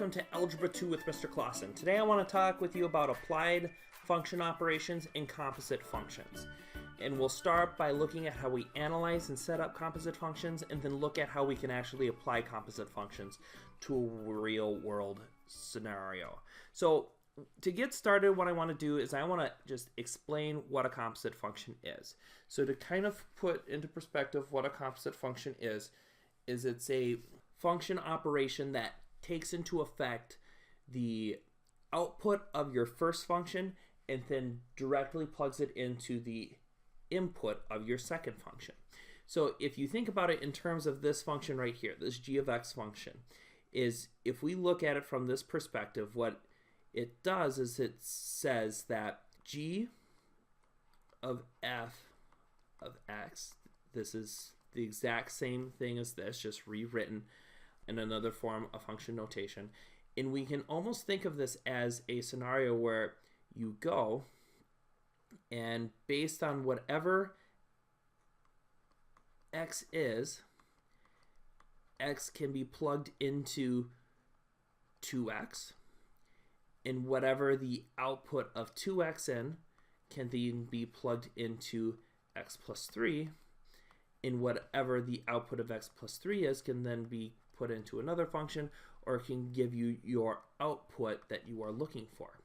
welcome to Algebra II with Mr. Clausen. Today I want to talk with you about applied function operations and composite functions. And we'll start by looking at how we analyze and set up composite functions, and then look at how we can actually apply composite functions to a real world scenario. So to get started, what I want to do is I want to just explain what a composite function is. So to kind of put into perspective what a composite function is it's a function operation that takes into effect the output of your first function and then directly plugs it into the input of your second function. So if you think about it in terms of this function right here, this g of x function, is if we look at it from this perspective, what it does is it says that g of f of x, this is the exact same thing as this, just rewritten in another form of function notation. And we can almost think of this as a scenario where you go and based on whatever x is, x can be plugged into 2x, and whatever the output of 2x in can then be plugged into x plus 3, and whatever the output of x plus 3 is can then be put into another function, or it can give you your output that you are looking for.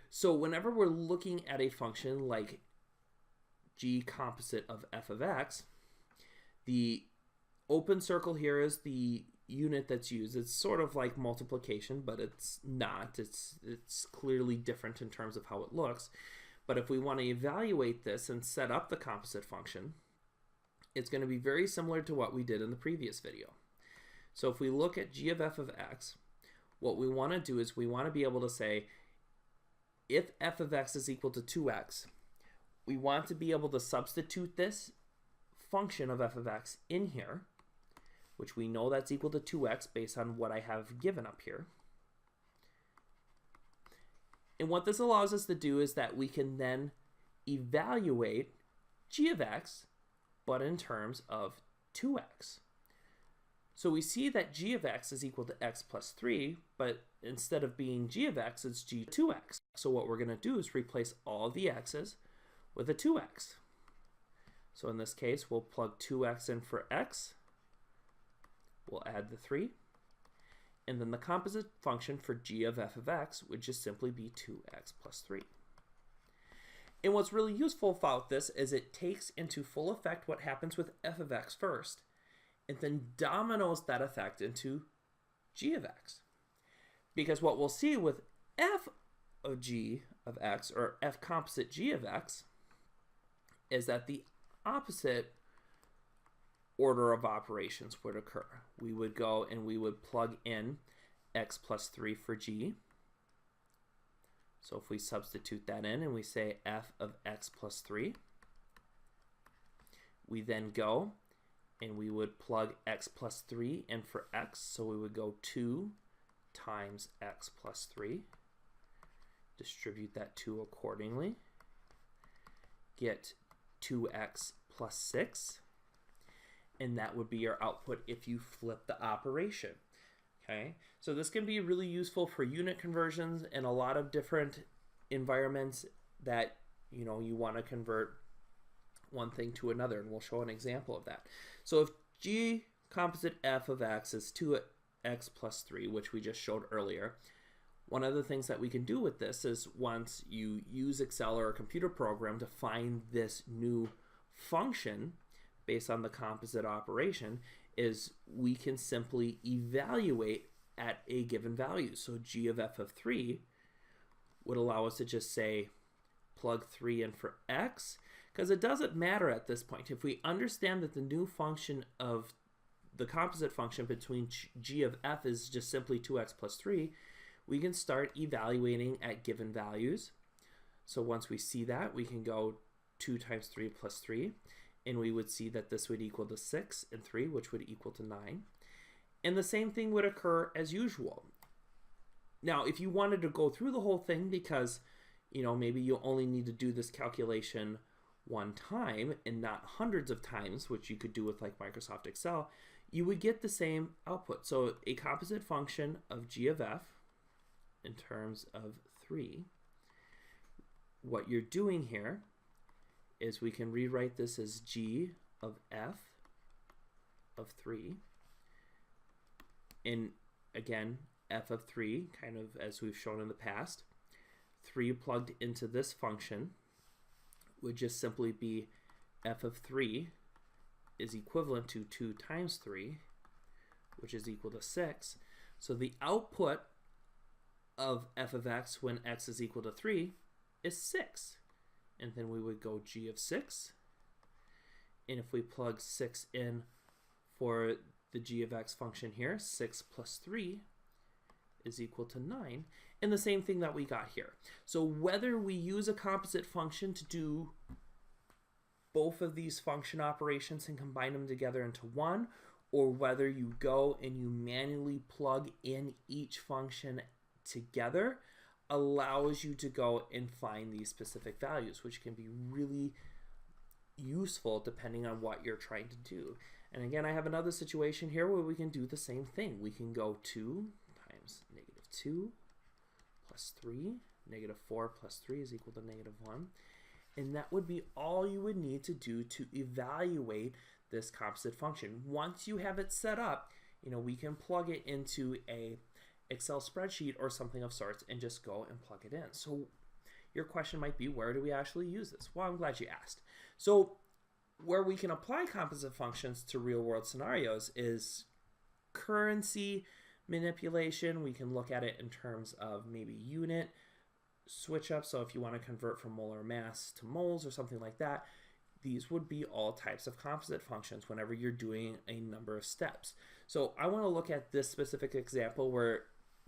So whenever we're looking at a function like g composite of f of x, the open circle here is the unit that's used. It's sort of like multiplication, but it's not. It's clearly different in terms of how it looks. But if we want to evaluate this and set up the composite function, it's going to be very similar to what we did in the previous video. So if we look at g of f of x, what we want to do is we want to be able to say if f of x is equal to 2x, we want to be able to substitute this function of f of x in here, which we know that's equal to 2x based on what I have given up here. And what this allows us to do is that we can then evaluate g of x, but in terms of 2x. So we see that g of x is equal to x plus 3, but instead of being g of x, it's g 2x. So what we're going to do is replace all the x's with a 2x. So in this case, we'll plug 2x in for x. We'll add the 3. And then the composite function for g of f of x would just simply be 2x plus 3. And what's really useful about this is it takes into full effect what happens with f of x first, and then dominoes that effect into g of x. Because what we'll see with f of g of x, or f composite g of x, is that the opposite order of operations would occur. We would go and we would plug in x plus 3 for g. So if we substitute that in and we say f of x plus 3, we then go and we would plug x plus 3 in for x. So we would go 2 times x plus 3, distribute that 2 accordingly, get 2x plus 6, and that would be your output if you flip the operation. Okay, so this can be really useful for unit conversions and a lot of different environments that you want to convert one thing to another, and we'll show an example of that. So if g composite f of x is 2x plus 3, which we just showed earlier, one of the things that we can do with this is once you use Excel or a computer program to find this new function based on the composite operation, is we can simply evaluate at a given value. So g of f of 3 would allow us to just say plug 3 in for x, because it doesn't matter at this point. If we understand that the new function of the composite function between g of f is just simply 2x plus 3, we can start evaluating at given values. So once we see that, we can go 2 times 3 plus 3, and we would see that this would equal to 6 and 3, which would equal to 9. And the same thing would occur as usual. Now, if you wanted to go through the whole thing because, maybe you only need to do this calculation one time and not hundreds of times, which you could do with like Microsoft Excel, you would get the same output. So a composite function of g of f in terms of 3, what you're doing here is we can rewrite this as g of f of 3. And again, f of 3, kind of as we've shown in the past, 3 plugged into this function would just simply be f of 3 is equivalent to 2 times 3, which is equal to 6. So the output of f of x when x is equal to 3 is 6. And then we would go g of 6. And if we plug 6 in for the g of x function here, 6 plus 3 is equal to 9. And the same thing that we got here. So whether we use a composite function to do both of these function operations and combine them together into one, or whether you go and you manually plug in each function together, allows you to go and find these specific values, which can be really useful depending on what you're trying to do. And again, I have another situation here where we can do the same thing. We can go 2 times negative 2 plus 3. Negative 4 plus 3 is equal to negative 1. And that would be all you would need to do to evaluate this composite function. Once you have it set up, we can plug it into a Excel spreadsheet or something of sorts and just go and plug it in. So your question might be, where do we actually use this? Well, I'm glad you asked. So where we can apply composite functions to real world scenarios is currency manipulation. We can look at it in terms of maybe unit switch up. So if you want to convert from molar mass to moles or something like that, these would be all types of composite functions whenever you're doing a number of steps. So I want to look at this specific example where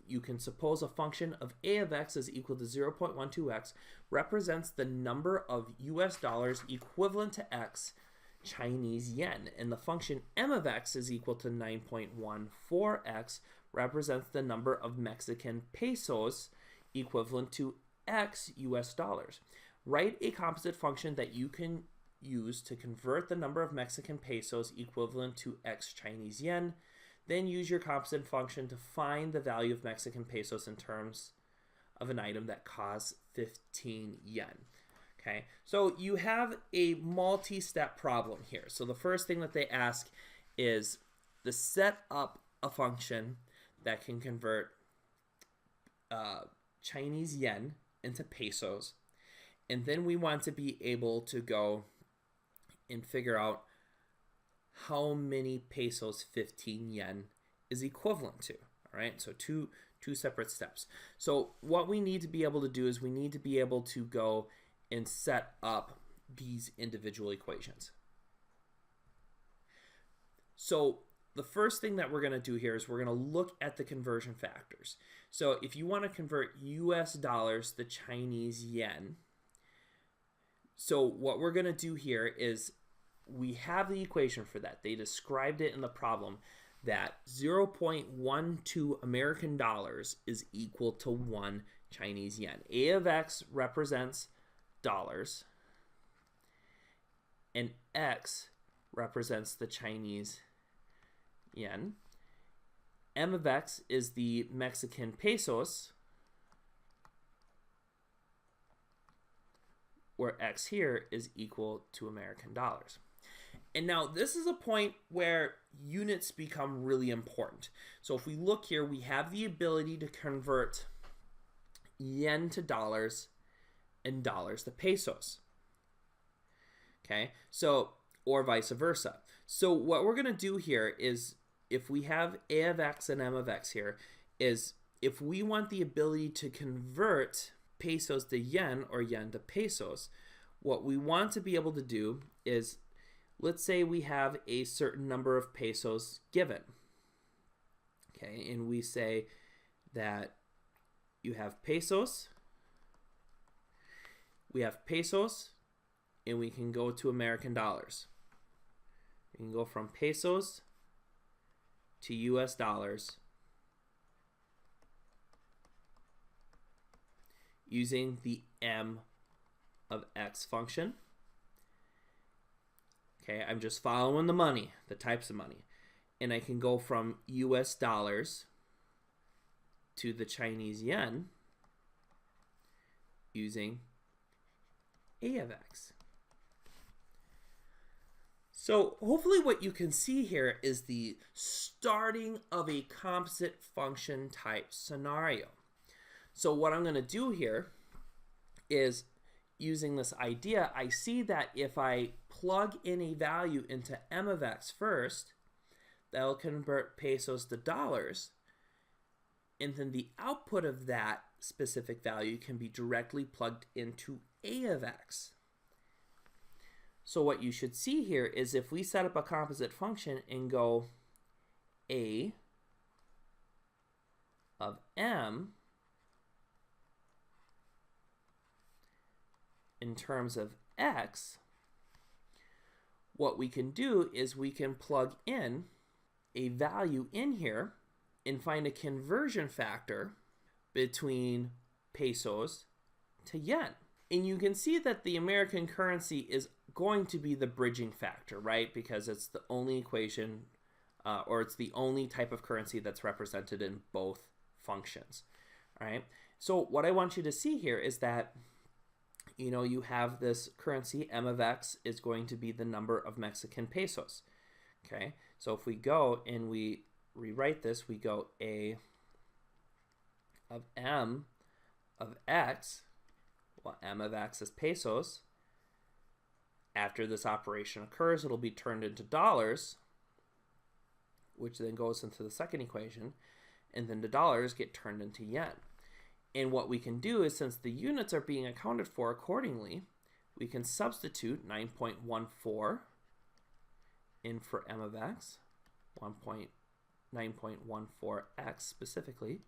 you can suppose a function of a of x is equal to 0.12x represents the number of US dollars equivalent to x Chinese yen, and the function m of x is equal to 9.14x represents the number of Mexican pesos equivalent to x US dollars. Write a composite function that you can use to convert the number of Mexican pesos equivalent to x Chinese yen. Then use your composite function to find the value of Mexican pesos in terms of an item that costs 15 yen. Okay, so you have a multi-step problem here. So the first thing that they ask is to set up a function that can convert Chinese yen into pesos. And then we want to be able to go and figure out how many pesos 15 yen is equivalent to. All right, so two separate steps. So what we need to be able to do is we need to be able to go and set up these individual equations. So the first thing that we're going to do here is we're going to look at the conversion factors. So if you want to convert US dollars to Chinese yen, so what we're going to do here is we have the equation for that. They described it in the problem that 0.12 American dollars is equal to 1 Chinese yen. A of x represents dollars, and x represents the Chinese yen. M of x is the Mexican pesos, where x here is equal to American dollars. And now this is a point where units become really important. So if we look here, we have the ability to convert yen to dollars and dollars to pesos. Okay, so, or vice versa. So what we're going to do here is, if we have a of x and m of x here, is if we want the ability to convert pesos to yen or yen to pesos, what we want to be able to do is, let's say we have a certain number of pesos given. Okay, and we say that you have pesos, and we can go to American dollars. We can go from pesos to US dollars using the m of x function. Okay, I'm just following the money, the types of money. and I can go from US dollars to the Chinese yen using A of x. So hopefully what you can see here is the starting of a composite function type scenario. So what I'm going to do here is, using this idea, I see that if I plug in a value into M of x first, that'll convert pesos to dollars, and then the output of that specific value can be directly plugged into A of x. So what you should see here is if we set up a composite function and go A of M in terms of x, what we can do is we can plug in a value in here and find a conversion factor between pesos to yen. And you can see that the American currency is going to be the bridging factor, right? Because it's the only equation, or it's the only type of currency that's represented in both functions, all right? So what I want you to see here is that, you know, you have this currency, M of x is going to be the number of Mexican pesos, okay? So if we go and we rewrite this, we go A of M of x, well, M of x is pesos. After this operation occurs, it'll be turned into dollars, which then goes into the second equation, and then the dollars get turned into yen. And what we can do is, since the units are being accounted for accordingly, we can substitute 9.14 in for M of x, 9.14x specifically,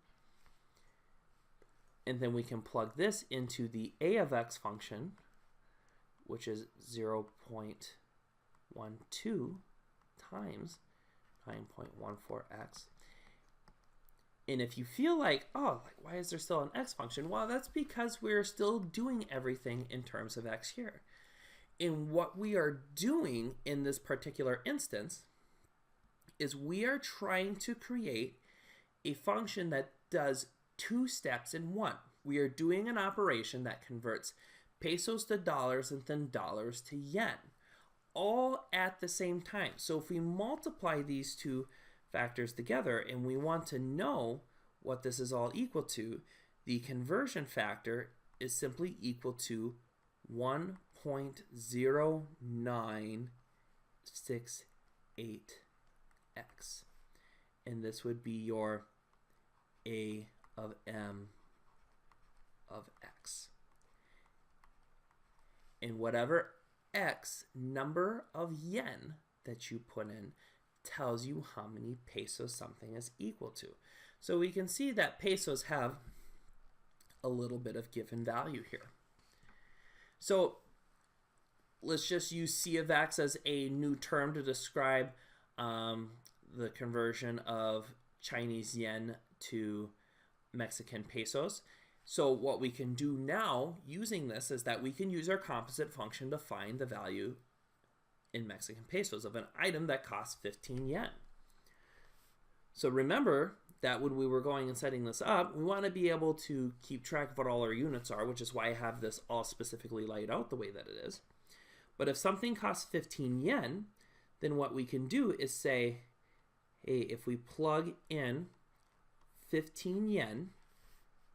and then we can plug this into the A of x function, which is 0.12 times 9.14x. And if you feel like, oh, why is there still an x function? Well, that's because we're still doing everything in terms of x here. And what we are doing in this particular instance is we are trying to create a function that does two steps in one. We are doing an operation that converts pesos to dollars and then dollars to yen, all at the same time. So if we multiply these two factors together and we want to know what this is all equal to, the conversion factor is simply equal to 1.0968x. And this would be your A of M of x. And whatever x number of yen that you put in tells you how many pesos something is equal to. So we can see that pesos have a little bit of given value here. So let's just use C of x as a new term to describe the conversion of Chinese yen to Mexican pesos. So what we can do now using this is that we can use our composite function to find the value in Mexican pesos of an item that costs 15 yen. So remember that when we were going and setting this up, we want to be able to keep track of what all our units are, which is why I have this all specifically laid out the way that it is. But if something costs 15 yen, then what we can do is say, hey, if we plug in 15 yen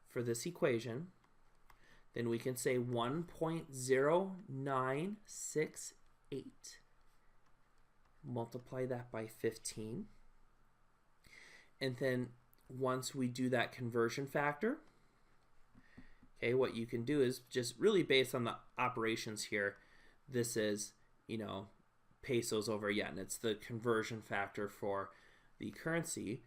for this equation, then we can say 1.0968. Multiply that by 15. And then once we do that conversion factor, okay, what you can do is just really based on the operations here, this is, you know, pesos over yen. It's the conversion factor for the currency.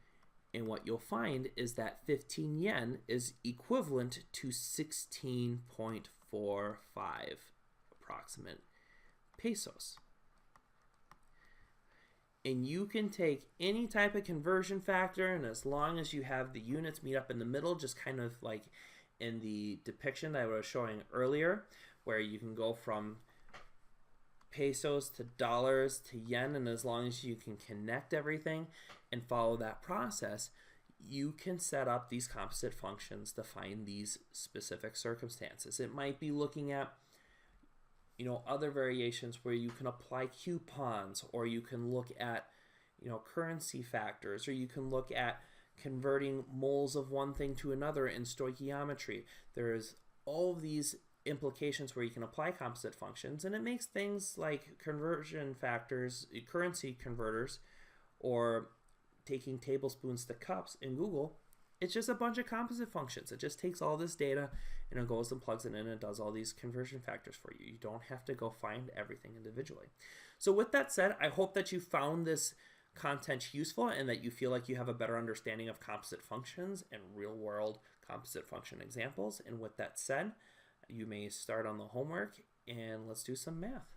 And what you'll find is that 15 yen is equivalent to 16.45 approximate pesos. And you can take any type of conversion factor, and as long as you have the units meet up in the middle, just kind of like in the depiction that I was showing earlier, where you can go from pesos to dollars to yen, and as long as you can connect everything and follow that process, you can set up these composite functions to find these specific circumstances. It might be looking at, you know, other variations where you can apply coupons, or you can look at, you know, currency factors, or you can look at converting moles of one thing to another in stoichiometry. There's all of these implications where you can apply composite functions, and it makes things like conversion factors, currency converters, or taking tablespoons to cups in Google. It's just a bunch of composite functions. It just takes all this data and it goes and plugs it in and it does all these conversion factors for you. You don't have to go find everything individually. So with that said, I hope that you found this content useful and that you feel like you have a better understanding of composite functions and real-world composite function examples. And with that said, you may start on the homework and let's do some math.